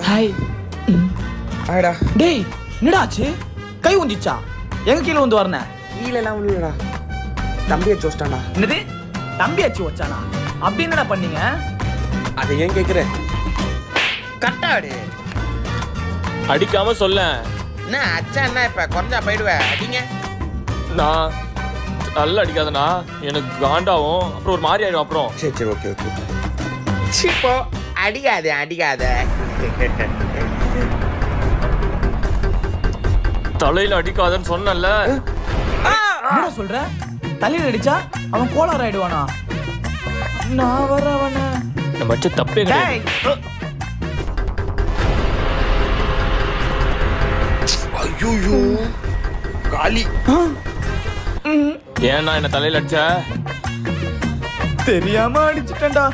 Hi. ஆடா டேய் என்னடா ஆச்சு? கை ஊந்திச்சா? எங்க கீழே வந்து வரனே? கீழெல்லாம் விழுடா, தம்பியை ஜோஸ்டானா. என்னது தம்பி அச்சு வச்சானா? அப்படி என்னடா பண்ணீங்க? அதை ஏன் கேட்குற? கட்டாடு அடிக்காம சொல்ல. என்ன அச்சா என்ன இப்போ குறைஞ்சா போயிடுவேன். அடிங்க. நான் நல்லா அடிக்காதண்ணா, எனக்கு காண்டாவும், அப்புறம் ஒரு மாதிரி ஆயிடும். அப்புறம் சரி சரி ஓகே ஓகே. சிப்போ அடிக்காதே அடிக்காத. தலையில அடிக்காதன்னு சொன்னல. என்ன சொல்ற? தலையில அடிச்சா அவன் கோளாறு ஆயிடுவானா? நான் வரவன நம்ம அடிச்ச தப்பே கிடையாது. ஐயோ காலி. ஏன்னா என்ன தலையில அடிச்ச? தெரியாம அடிச்சிட்டேன்டா.